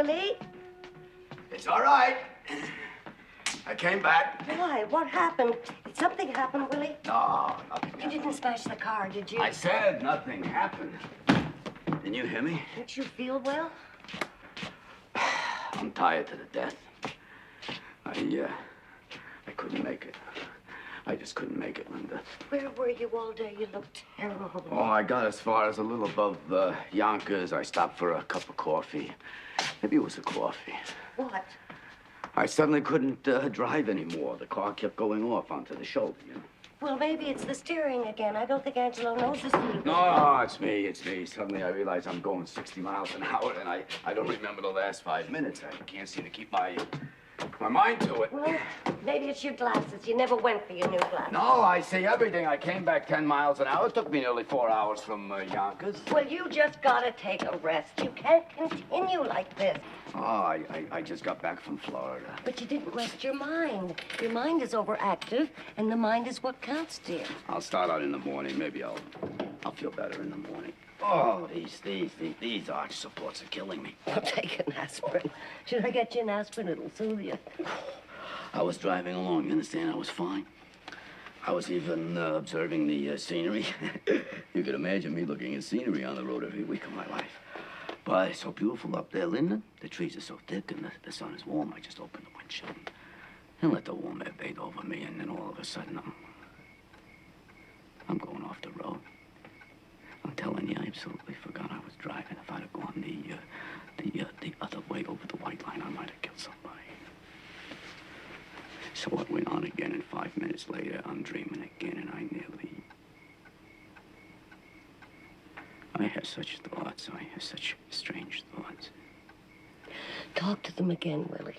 Willie? It's all right. I came back. Why? What happened? Did something happen, Willie? No, nothing You happened. didn't smash the car, did you? I said nothing happened. Didn't you hear me? Didn't you feel well? I'm tired to the death. I couldn't make it. I just couldn't make it, Linda. Where were you all day? You looked terrible. Oh, I got as far as a little above Yonkers. I stopped for a cup of coffee. Maybe it was a coffee. What? I suddenly couldn't drive anymore. The car kept going off onto the shoulder, you know. Well, maybe it's the steering again. I don't think Angelo knows the steering. No, it's me. Suddenly I realize I'm going 60 miles an hour, and I don't remember the last 5 minutes. I can't seem to keep my mind to it. Well, maybe it's your glasses. You never went for your new glasses. No, I see everything. I came back 10 miles an hour. It took me nearly 4 hours from Yonkers. Well, you just gotta take a rest. You can't continue like this. Oh, I just got back from Florida. But you didn't rest your mind. Your mind is overactive, and the mind is what counts, dear. I'll start out in the morning. Maybe I'll feel better in the morning. Oh, these arch supports are killing me. Well, take an aspirin. Should I get you an aspirin? It'll soothe you. I was driving along, you understand? I was fine. I was even observing the scenery. You could imagine me looking at scenery on the road every week of my life. But it's so beautiful up there, Linda. The trees are so thick and the sun is warm. I just opened the windshield and let the warm air bathe over me, and then all of a sudden I'm going off the road. I'm telling you, I absolutely forgot I was driving. If I'd have gone the other way over the white line, I might have killed somebody. So I went on again, and 5 minutes later, I'm dreaming again, and I have such thoughts. I have such strange thoughts. Talk to them again, Willie.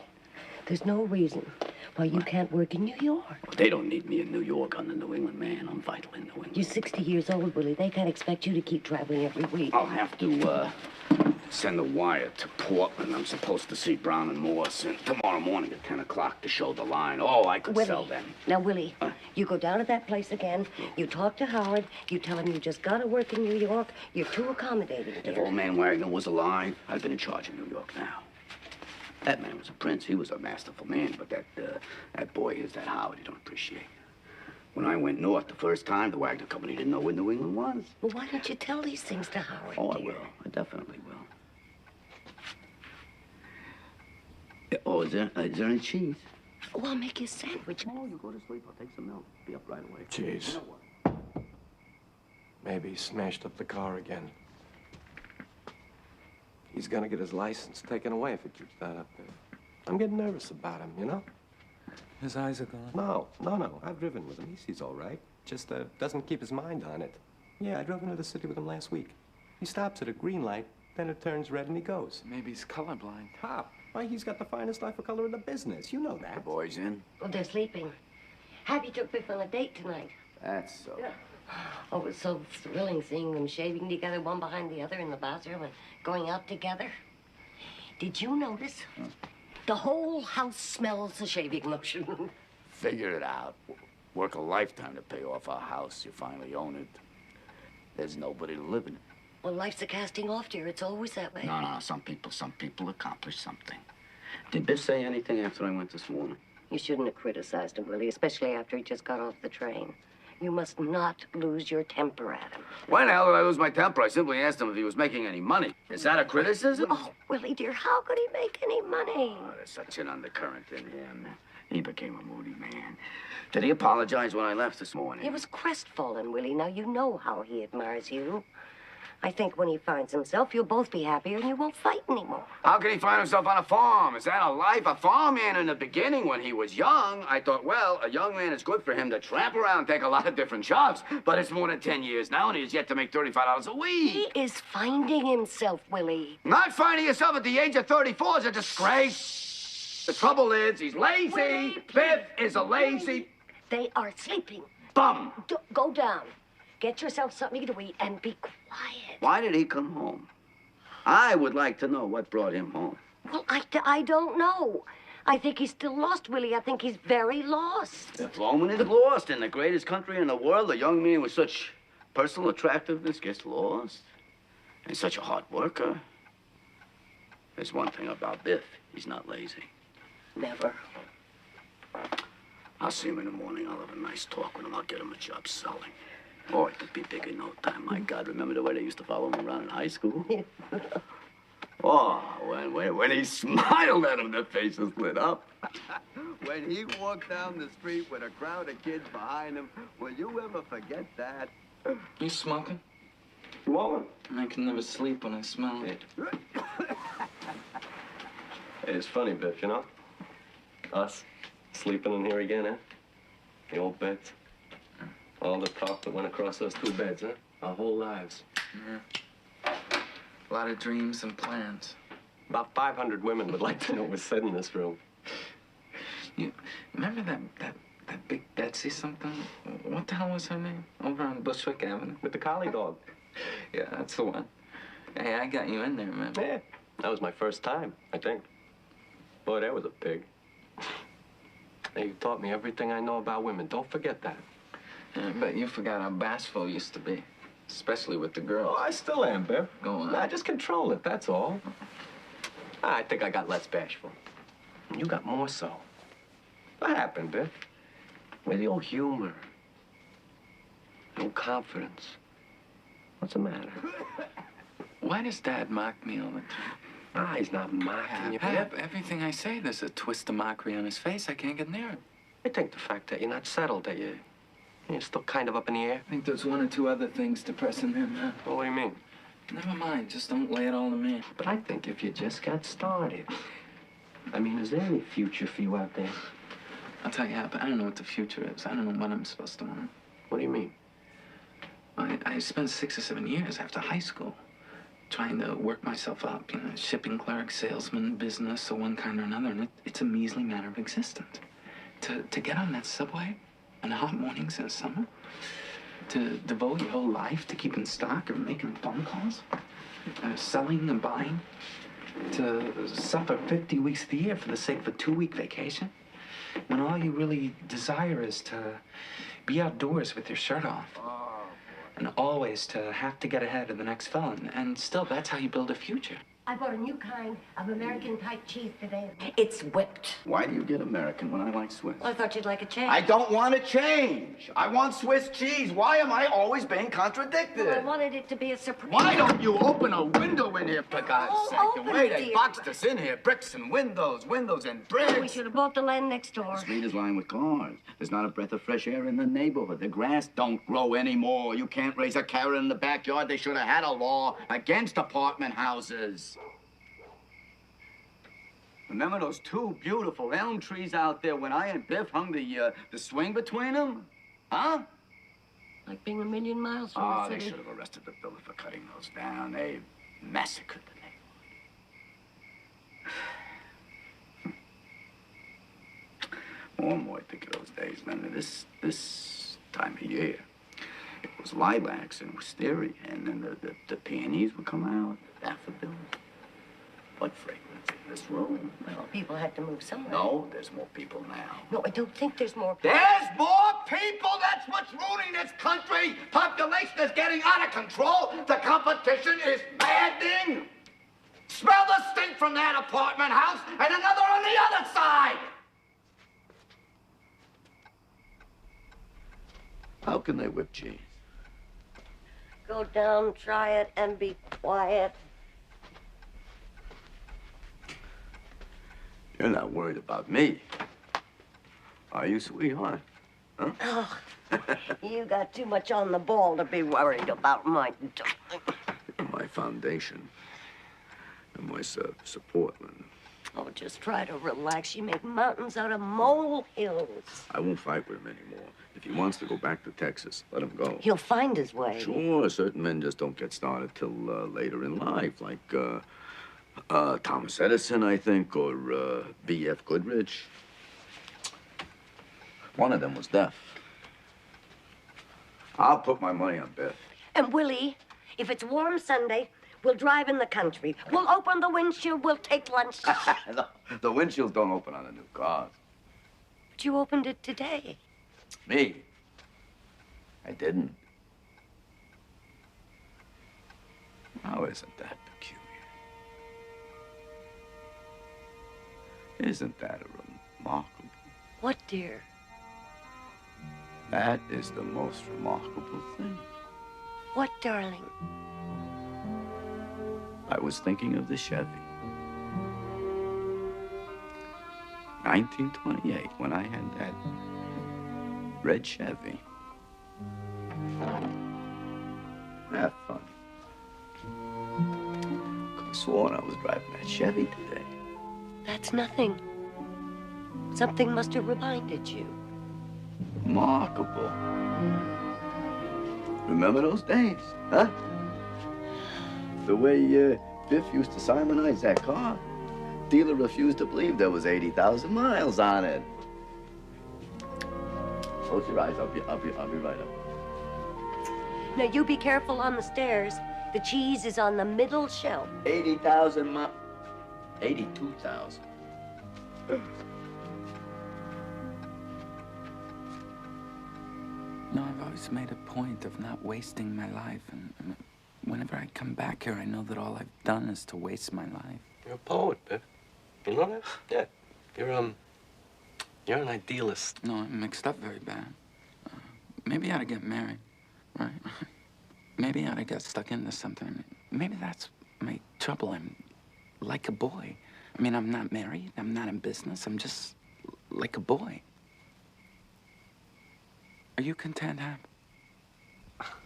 There's no reason why you can't work in New York. Well, they don't need me in New York. I'm the New England man. I'm vital in New England. You're 60 years old, Willie. They can't expect you to keep traveling every week. I'll have to send a wire to Portland. I'm supposed to see Brown and Morse tomorrow morning at 10 o'clock to show the line. Oh, I could sell them. Now, Willie, you go down to that place again. You talk to Howard. You tell him you just got to work in New York. You're too accommodating, dear. If old man Wagner was alive, I'd been in charge of New York now. That man was a prince. He was a masterful man, but that boy is that Howard you don't appreciate. When I went north the first time, the Wagner Company didn't know where New England was. Well, why don't you tell these things to Howard, Oh, dear? I will. I definitely will. Oh, is there any cheese? Oh, I'll make you a sandwich. Oh, you go to sleep. I'll take some milk. Be up right away. Cheese. You know what? Maybe he smashed up the car again. He's gonna get his license taken away if it keeps that up there. I'm getting nervous about him, you know? His eyes are gone? No. I've driven with him. He sees all right. Just doesn't keep his mind on it. Yeah, I drove into the city with him last week. He stops at a green light, then it turns red and he goes. Maybe he's colorblind. How? Why, he's got the finest eye for color in the business. You know that. The boy's in. Oh, they're sleeping. Happy took Biff on a date tonight. That's so. Yeah. Oh, it was so thrilling seeing them shaving together, one behind the other in the bathroom and going out together. Did you notice? The whole house smells of shaving lotion. Figure it out. Work a lifetime to pay off our house. You finally own it. There's nobody to live in it. Well, life's a casting off, dear. It's always that way. No. Some people accomplish something. Did Biff say anything after I went this morning? You shouldn't have criticized him, Willie, especially after he just got off the train. You must not lose your temper at him. Why the hell did I lose my temper? I simply asked him if he was making any money. Is that a criticism? Oh, Willie, dear, how could he make any money? Oh, there's such an undercurrent in him. He became a moody man. Did he apologize when I left this morning? He was crestfallen, Willie. Now, you know how he admires you. I think when he finds himself, you'll both be happier and you won't fight anymore. How can he find himself on a farm? Is that a life? A farmhand in the beginning when he was young, I thought, well, a young man, it's good for him to tramp around and take a lot of different jobs. But it's more than 10 years now, and he's yet to make $35 a week. He is finding himself, Willie. Not finding yourself at the age of 34 is a disgrace. The trouble is, he's lazy. Willie, Biff is a lazy They are sleeping. bum. Go down. Get yourself something to eat and be quiet. Why did he come home? I would like to know what brought him home. Well, I don't know. I think he's still lost, Willie. I think he's very lost. If Loman is lost in the greatest country in the world, a young man with such personal attractiveness gets lost. And such a hard worker. There's one thing about Biff. He's not lazy. Never. I'll see him in the morning. I'll have a nice talk with him. I'll get him a job selling. Oh, it could be big in no time. My God, remember the way they used to follow him around in high school? Oh, when he smiled at him, their faces lit up. When he walked down the street with a crowd of kids behind him, will you ever forget that? You smoking? Won't. I can never sleep when I smell it. Hey, it's funny, Biff, you know? Us sleeping in here again, eh? The old beds. All the talk that went across those two beds, huh? Our whole lives. Yeah. A lot of dreams and plans. About 500 women would like to know what's said in this room. You remember that big Betsy something? What the hell was her name? Over on Bushwick Avenue? With the collie dog. Yeah, that's the one. Hey, I got you in there, man. Yeah, that was my first time, I think. Boy, that was a pig. Hey, you taught me everything I know about women. Don't forget that. Yeah, but you forgot how bashful you used to be. Especially with the girls. Oh, I still am, Biff. Go on. Nah, just control it, that's all. I think I got less bashful. You got more so. What happened, Biff? Where's the old humor? The old confidence? What's the matter? Why does Dad mock me all the time? Ah, he's not mocking you, Pap, Biff. everything I say, there's a twist of mockery on his face. I can't get near it. I think the fact that you're not settled, that you're still kind of up in the air. I think there's one or two other things depressing him, huh? Well, what do you mean? Never mind. Just don't lay it all on me. But I think if you just got started. I mean, is there any future for you out there? I'll tell you, Hap, I don't know what the future is. I don't know what I'm supposed to want. What do you mean? I spent 6 or 7 years after high school trying to work myself up, you know, shipping clerk, salesman, business of one kind or another, and it's a measly matter of existence. To get on that subway on hot mornings in the summer, to devote your whole life to keeping stock or making phone calls, selling and buying, to suffer 50 weeks of the year for the sake of a 2-week vacation, when all you really desire is to be outdoors with your shirt off. And always to have to get ahead of the next felon. And still, that's how you build a future. I bought a new kind of American-type cheese today. It's whipped. Why do you get American when I like Swiss? Well, I thought you'd like a change. I don't want to change. I want Swiss cheese. Why am I always being contradicted? Well, I wanted it to be a surprise. Why don't you open a window in here, for God's Oh, sake? open The way it, they dear. boxed us in here, bricks and windows, windows and bricks. We should have bought the land next door. The street is lined with cars. There's not a breath of fresh air in the neighborhood. The grass don't grow anymore. You can't raise a carrot in the backyard. They should have had a law against apartment houses. Remember those 2 beautiful elm trees out there when I and Biff hung the swing between them? Huh? Like being a million miles from Oh, the they city. should have arrested the builder for cutting those down. They massacred the neighborhood. More and more I think of those days, man. This time of year, it was lilacs and wisteria, and then the peonies would come out, daffodils. What fragrance in this room? Well, people had to move somewhere. No, there's more people now. No, I don't think there's more people. There's more people! That's what's ruining this country! Population is getting out of control! The competition is maddening! Smell the stink from that apartment house and another on the other side! How can they whip cheese? Go down, try it, and be quiet. You're not worried about me. Are you, sweetheart? Huh? Oh, you got too much on the ball to be worried about my darling. You're my foundation and my support, Linda. Oh, just try to relax. You make mountains out of molehills. I won't fight with him anymore. If he wants to go back to Texas, let him go. He'll find his way. Sure, certain men just don't get started till later in life, like Thomas Edison, I think, or B.F. Goodrich. One of them was deaf. I'll put my money on Biff. And Willie, if it's warm Sunday, we'll drive in the country. We'll open the windshield. We'll take lunch. The windshields don't open on the new cars. But you opened it today. Me? I didn't. How isn't that peculiar? Isn't that remarkable? What, dear? That is the most remarkable thing. What, darling? I was thinking of the Chevy. 1928, when I had that red Chevy. Have fun. Could have sworn I was driving that Chevy today. That's nothing. Something must have reminded you. Remarkable. Remember those days, huh? The way Biff used to simonize that car. Dealer refused to believe there was 80,000 miles on it. Close your eyes. I'll be right up. Now, you be careful on the stairs. The cheese is on the middle shelf. 80,000 miles. 82,000. No, I've always made a point of not wasting my life. And whenever I come back here, I know that all I've done is to waste my life. You're a poet, Biff. You know that? Yeah. You're an idealist. No, I'm mixed up very bad. Maybe I ought to get married, right? Maybe I ought to get stuck into something. Maybe that's my trouble. I'm like a boy. I mean, I'm not married. I'm not in business. I'm just like a boy. Are you content, Hap?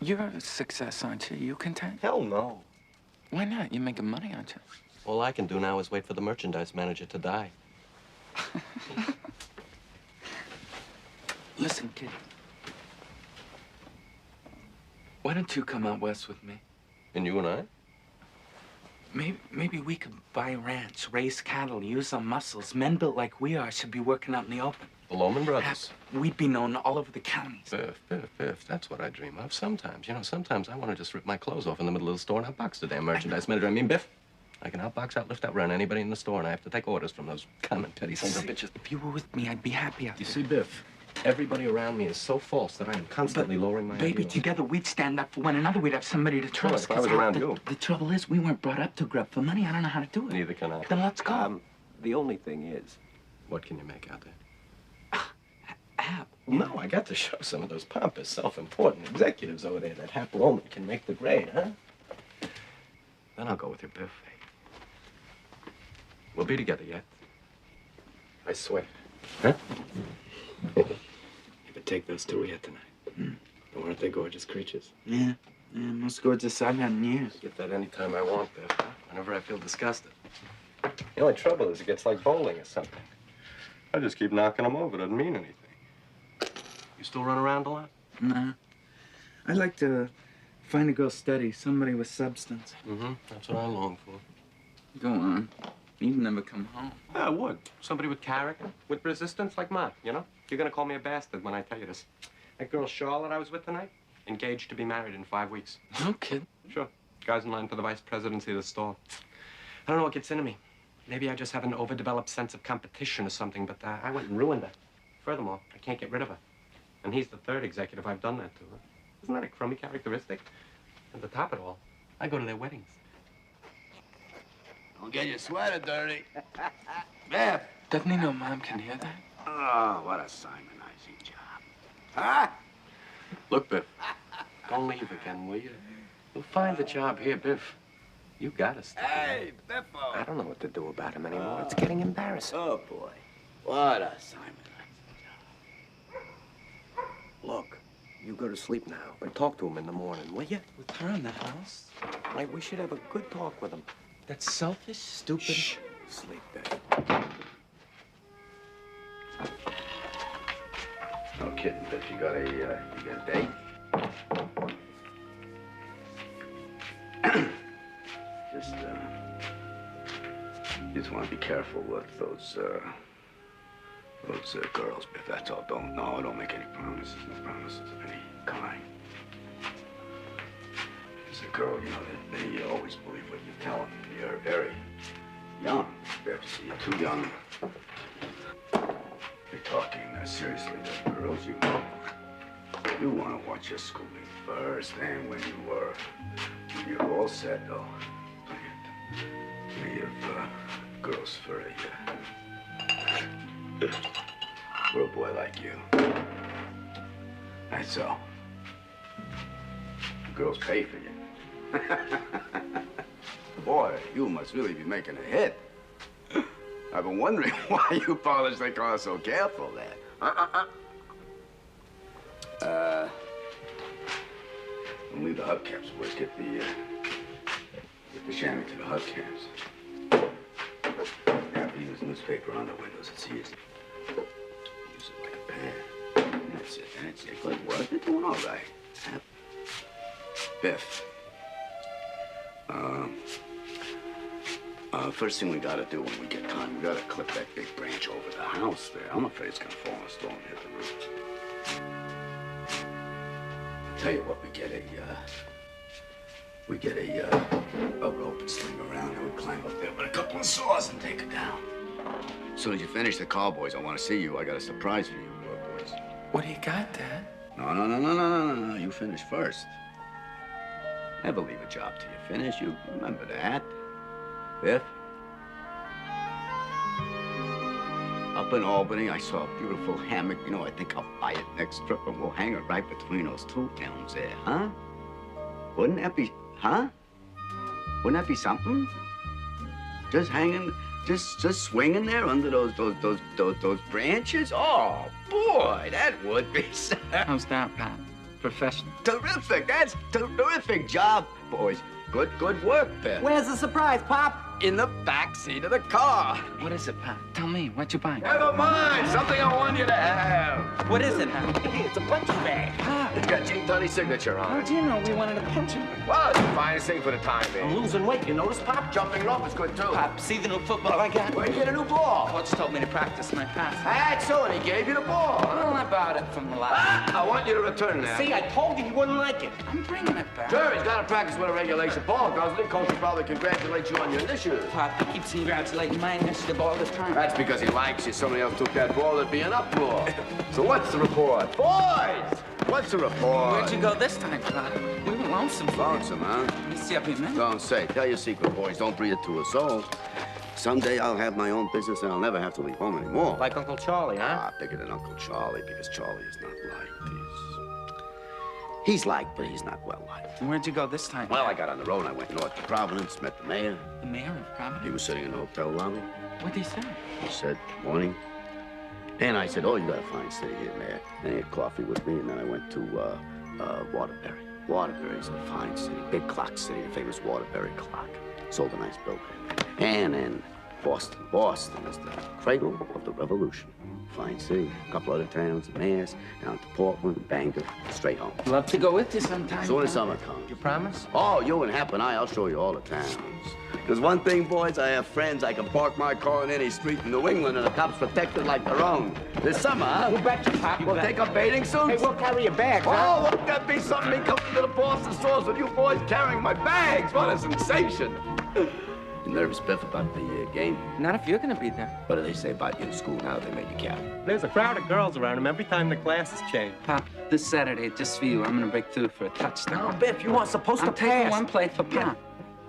You're a success, aren't you? You content? Hell no. Why not? You're making money, aren't you? All I can do now is wait for the merchandise manager to die. Listen, kid. Why don't you come out west with me? And you and I? Maybe we could buy a ranch, raise cattle, use our muscles. Men built like we are should be working out in the open. The Loman Brothers. We'd be known all over the counties. Biff, that's what I dream of. Sometimes, sometimes I want to just rip my clothes off in the middle of the store and outbox the damn merchandise manager. I mean, Biff, I can outbox, outlift, outrun anybody in the store, and I have to take orders from those common petty sons of bitches. If you were with me, I'd be happy. You see, Biff, everybody around me is so false that I am constantly lowering my Baby, ideals. together we'd stand up for one another. We'd have somebody to trust. if I was around you. The trouble is, we weren't brought up to grub for money. I don't know how to do it. Neither can I. Then let's go. The only thing is, what can you make out there? Hap. No, I got to show some of those pompous, self-important executives over there that Hap Loman can make the grade, huh? Then I'll go with your Biff. We'll be together yet. I swear. Huh? You could take those two here tonight. Aren't they gorgeous creatures? Yeah, most gorgeous I've had in years. Get that anytime I want, Biff. Huh? Whenever I feel disgusted. The only trouble is it gets like bowling or something. I just keep knocking them over. Doesn't mean anything. You still run around a lot? Nah. I'd like to find a girl steady, somebody with substance. That's what I long for. Go on. You'd never come home. Yeah, I would. Somebody with character, with resistance like mine, you know? You're gonna call me a bastard when I tell you this. That girl Charlotte I was with tonight, engaged to be married in 5 weeks. No kid. Sure. Guy's in line for the vice presidency of the store. I don't know what gets into me. Maybe I just have an overdeveloped sense of competition or something, but I went and ruined her. Furthermore, I can't get rid of her. And he's the third executive I've done that to. Isn't that a crummy characteristic? And to top it all, I go to their weddings. Don't get your sweater dirty. Biff. Doesn't he know Mom can hear that? Oh, what a simonizing job. Huh? Look, Biff, don't leave again, will you? You'll find the job here, Biff. You gotta stay. Hey, Biffo. I don't know what to do about him anymore. It's getting embarrassing. Oh, boy. What a simonizing job. Look, you go to sleep now, but talk to him in the morning, will you? With her in the house? Like, we should have a good talk with him. That's selfish, stupid. Shh. Sleep, Biff. No kidding, Biff. You got a date? Just want to be careful with those girls, Biff. That's all. Don't make any promises. No promises of any kind. As a girl, they always believe what you tell them. You're very young, Biff. So you're too young. You're talking seriously to girls. You want to watch your schooling first, and when you're all set, though, plenty of girls for a For a boy like you. That's all. The girls pay for you. Boy, you must really be making a hit. I've been wondering why you polish the car so careful there. We'll leave the hubcaps, boys. Get the chamois to the hubcaps. Have to use newspaper on the windows. It's easy. Use it like a pad. That's it. Good work. You're doing all right. Biff. First thing we gotta do when we get done, we gotta clip that big branch over the house there. I'm afraid it's gonna fall on a storm and hit the roof. Tell you what, we get a rope and sling around and we climb up there with a couple of saws and take it down. As soon as you finish the cowboys, I want to see you. I got a surprise for you, boys. What do you got, Dad? No. You finish first. Never leave a job till you finish. You remember that. Biff? Up in Albany, I saw a beautiful hammock. You know, I think I'll buy it next trip and we'll hang it right between those two elms there, huh? Wouldn't that be, huh? Wouldn't that be something? Just hanging, just swinging there under those branches? Oh, boy, that would be something. How's that, Pop? Professional. Terrific. That's terrific job, boys. Good work, Biff. Where's the surprise, Pop? In the back seat of the car. What is it, Pop? Tell me, what you buying? Never mind. Something I want you to have. What is it, Pop? It's a punching bag. Pop, It's got Gene Tunney's signature on how it. do you know we wanted a punching bag? Well, it's the finest thing for the time I'm being. losing weight, you notice, Pop? Jumping rope is good, too. Pop, see the new football I got? Where'd you get a new ball? Coach told me to practice my pass. That's so, and he gave you the ball. Well, I bought it from the lab. I want you to return that. See, I told you wouldn't like it. I'm bringing it back. Sure, he's got to practice with a regulation ball, doesn't he? Coach will probably congratulate you on your initiative. Pop, he keeps congratulating my initiative all the time. That's because he likes you. Somebody else took that ball, there'd be an uproar. So what's the report? Boys! What's the report? Where'd you go this time, Pop? We were lonesome. Lonesome, huh? Let me see up your minute. Don't say. Tell your secret, boys. Don't breathe it to a soul. Someday I'll have my own business and I'll never have to leave home anymore. Like Uncle Charlie, huh? Bigger than Uncle Charlie, because Charlie is not liked. He's liked, but he's not well liked. Where'd you go this time? Well, I got on the road. I went north to Providence, met the mayor. The mayor of He Providence. was sitting in the hotel lobby. What'd he say? He said, morning. And I said, oh, you got a fine city here, Mayor. And he had coffee with me, and then I went to Waterbury. Waterbury's a fine city, big clock city, the famous Waterbury clock. Sold a nice building. And then Boston. Boston is the cradle of the revolution. Fine city. A couple other towns, Mass, down to Portland, Bangor, straight home. Love to go with you sometime. Soon as Pop. summer comes. You promise? Oh, you and Hap and I'll show you all the towns. There's one thing, boys, I have friends. I can park my car on any street in New England and the cops protect it like their own. This summer, huh? You betcha, Pop. We'll take up bathing suits. Hey, we'll carry your bags, huh? Oh, wouldn't that be something? Me coming to the Boston stores with you boys carrying my bags. What a sensation. You nervous, Biff, about the game? Not if you're gonna be there. What do they say about you in school now that they made you captain? There's a crowd of girls around him every time the classes change. Pop, this Saturday, just for you, I'm gonna break through for a touchdown. No, Biff, you weren't supposed I'm to taking pass. one play for Pop.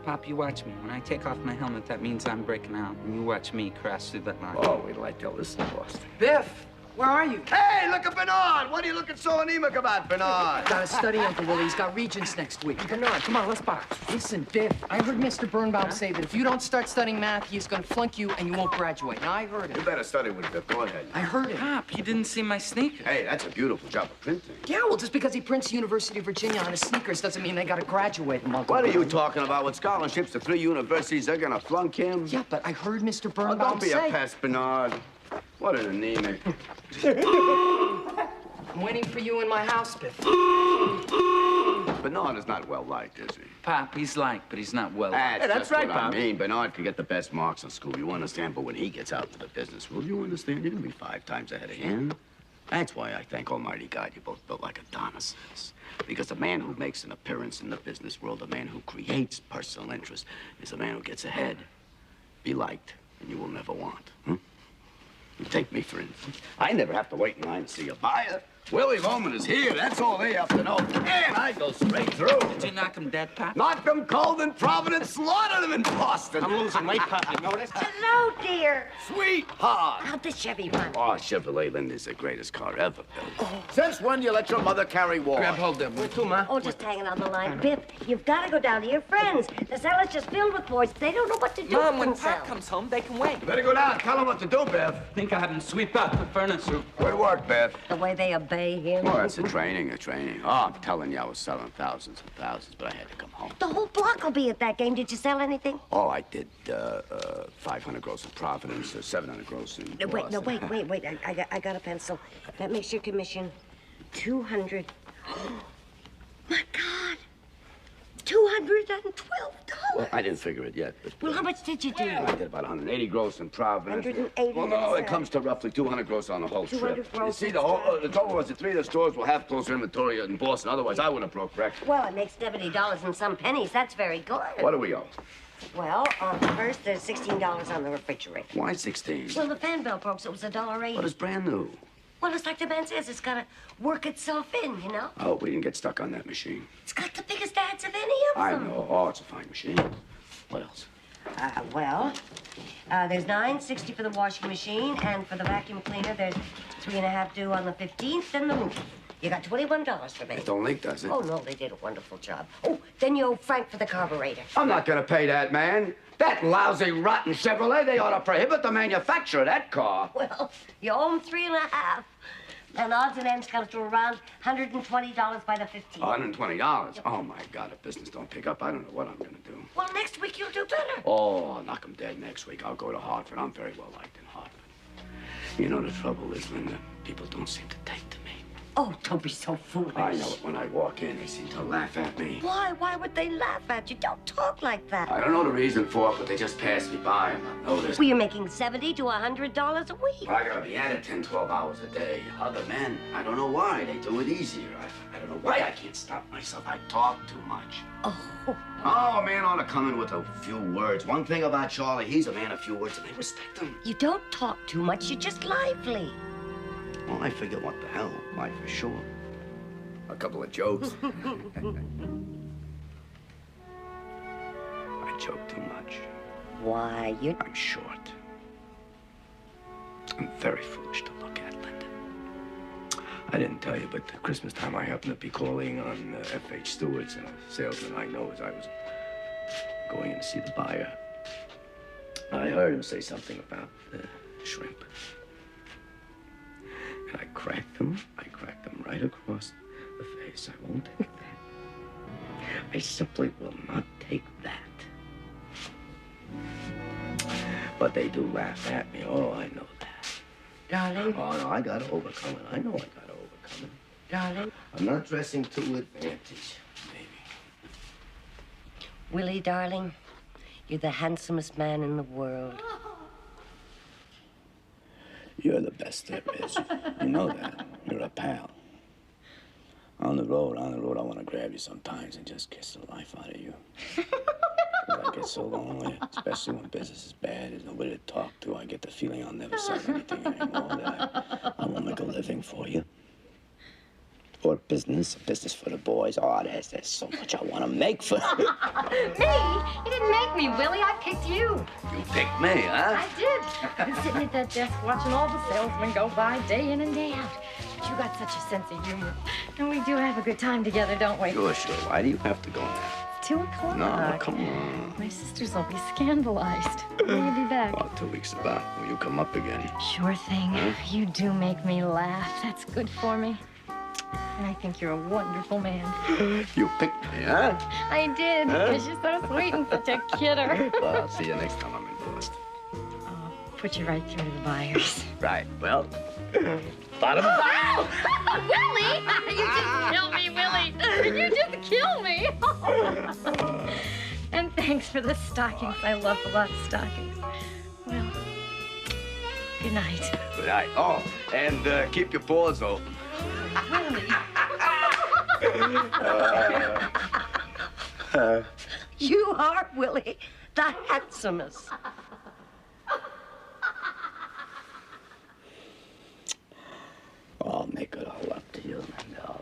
Pop, you watch me. When I take off my helmet, that means I'm breaking out. And you watch me crash through that line. Oh, wait till I tell this to Boston. Biff, where are you? Hey, look at Bernard! What are you looking so anemic about, Bernard? Got to study, Uncle Willie. He's got Regents next week. Bernard, come on, let's box. Listen, Biff, I heard Mr. Birnbaum say that if you don't start studying math, he's going to flunk you and you won't graduate. Now, I heard You it. better study with Biff. Go ahead. I heard it. Pop, you didn't see my sneakers. Hey, that's a beautiful job of printing. Yeah, well, just because he prints University of Virginia on his sneakers doesn't mean they got to graduate him, Uncle What are you Willie. talking about? With scholarships to 3 universities, they're gonna flunk him? Yeah, but I heard Mr. Oh, Birnbaum don't be say... a pest, Bernard. What an anemic. I'm waiting for you in my house, Biff. Bernard is not well liked, is he? Pop, he's liked, but he's not well. That's, that's just right, what I Pop. mean. Bernard can get the best marks in school, you understand? But when he gets out to the business world, you understand? You're gonna be 5 times ahead of him. That's why I thank Almighty God you both built like Adonises. Because a man who makes an appearance in the business world, a man who creates personal interest, is a man who gets ahead. Be liked, and you will never want. You take me, for instance. I never have to wait in line to see a buyer. Willie Loman is here. That's all they have to know. And I go straight through. Did you knock him dead, Pop? Knocked them cold in Providence, slaughtered them in Boston. I'm losing weight, Pop. You notice? Hello, dear. Sweetheart. How'd the Chevy run? Oh, Chevrolet Linda's the greatest car ever built. Since when do you let your mother carry war? Grab hold of him. Where to, Ma? Oh, just hanging on the line. Biff, you've got to go down to your friends. The cellar's just filled with boys. They don't know what to do Mom, with when themselves. Pop comes home, they can wait. Better go down. Tell them what to do, Bev. Think I have him sweep out the furnace. Good work, Bev. The way they obey him. Oh, that's a training. Oh, I'm telling you, I was selling thousands and thousands, but I had to come home. The whole block will be at that game. Did you sell anything? Oh, I did 500 gross in Providence, 700 gross in Boston. Wait. I got a pencil. That makes your commission 200. My God. $212. Well, I didn't figure it yet, but... Well, how much did you do? I did about 180 gross in Providence. 180, Well, no, it that's comes to roughly 200 gross on the whole 200 trip. gross You see, is the total was that 3 of the stores will have closer inventory in Boston. Otherwise, I would have broke record. Well, it makes $70 and some pennies. That's very good. What do we owe? Well, first, there's $16 on the refrigerator. Why 16? Well, the fan belt broke, so it was $1.80. But it's brand new. Well, it's like the man says, it's got to work itself in, you know? Oh, we didn't get stuck on that machine. It's got the biggest ads of any of I them. know. Oh, it's a fine machine. What else? There's $9.60 for the washing machine, and for the vacuum cleaner, there's $3.50 due on the 15th, and the roof. You got $21 for me. It don't leak, does it? Oh, no, they did a wonderful job. Oh, then you owe Frank for the carburetor. I'm not gonna pay that, man. That lousy, rotten Chevrolet, they ought to prohibit the manufacture of that car. Well, you owe him $3.50. And odds and ends comes to around $120 by the 15th. $120? Oh, my God, if business don't pick up, I don't know what I'm gonna do. Well, next week you'll do better. Oh, I'll knock 'em dead next week. I'll go to Hartford. I'm very well liked in Hartford. You know, the trouble is, Linda, people don't seem to take to me. Oh, don't be so foolish. I know it when I walk in. They seem to laugh at me. Why? Why would they laugh at you? Don't talk like that. I don't know the reason for it, but they just pass me by and I notice. Well, you're making $70 to $100 a week. I gotta be at it 10, 12 hours a day. Other men, I don't know why. They do it easier. I don't know why I can't stop myself. I talk too much. Oh. Oh, a man ought to come in with a few words. One thing about Charlie, he's a man of few words, and I respect him. You don't talk too much. You're just lively. Well, I figure what the hell, life is short. A couple of jokes. I joke too much. Why, you... I'm short. I'm very foolish to look at, Linda. I didn't tell you, but at Christmas time I happened to be calling on F.H. Stewart's, and a salesman I know as I was going in to see the buyer. I heard him say something about shrimp. And I cracked him right across the face. I won't take that. I simply will not take that. But they do laugh at me. Oh, I know that. Darling. Oh, no, I gotta overcome it. I know I gotta overcome it. Darling. I'm not dressing to advantage, baby. Willie, darling, you're the handsomest man in the world. You're the best there is. You know that. You're a pal. On the road, I want to grab you sometimes and just kiss the life out of you. 'Cause I get so lonely, especially when business is bad. There's nobody to talk to. I get the feeling I'll never sell anything anymore, that I won't make a living for you. Or business for the boys. Oh, there's so much I want to make for you. Me? You didn't make me, Willie. I picked you. You picked me, huh? I did. I've been sitting at that desk watching all the salesmen go by day in and day out. But you got such a sense of humor. And we do have a good time together, don't we? Sure. Why do you have to go now? It's 2 o'clock. No, come on. My sisters will be scandalized. When will you be back? Oh, 2 weeks about. Will you come up again? Sure thing. Huh? You do make me laugh. That's good for me. And I think you're a wonderful man. You picked me, huh? I did, because you're so sweet and such a kidder. Well, I'll see you next time I'm in Boston. I'll put you right through to the buyers. Right. Well, bottom. Willie! You just killed me, Willie! You just killed me! And thanks for the stockings. I love a lot of stockings. Well, good night. Good night. Oh, and keep your paws open. You are, Willie, the handsomest. I'll make it all up to you.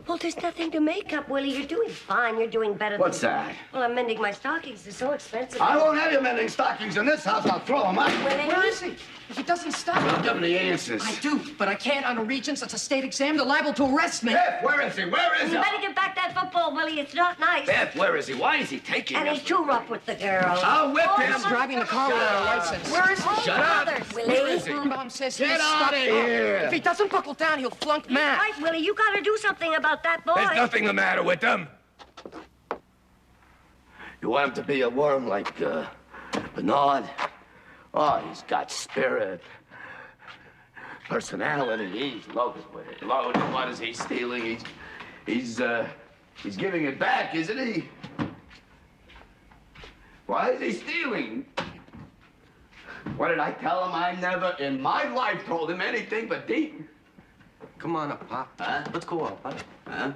Well, there's nothing to make up, Willie. You're doing fine. You're doing better than... What's that? Well, I'm mending my stockings. They're so expensive. I won't have you mending stockings in this house. I'll throw them out. Willie? Where is he? If he doesn't stop... Don't give me the answers. I do, but I can't on a Regents. It's a state exam. They're liable to arrest me. Beth, where is he? Where is he? You better get back that football, Willie. It's not nice. Beth, where is he? Why is he taking And us? he's too rough with the girls. I'll whip him. He's driving the car without a license. Where is he? Shut up. Willie. Birnbaum says he's Get stuck out of up. here. If he doesn't buckle down, he'll flunk math. Right, Willie. You gotta do something about that boy. There's nothing the matter with them. You want him to be a worm like Bernard? Oh, he's got spirit, personality. He's loaded with it. Loaded. What is he stealing? He's giving it back, isn't he? Why is he stealing? What did I tell him? I never in my life told him anything but deep. Come on up, Pop. Huh? Let's go out, buddy. Huh?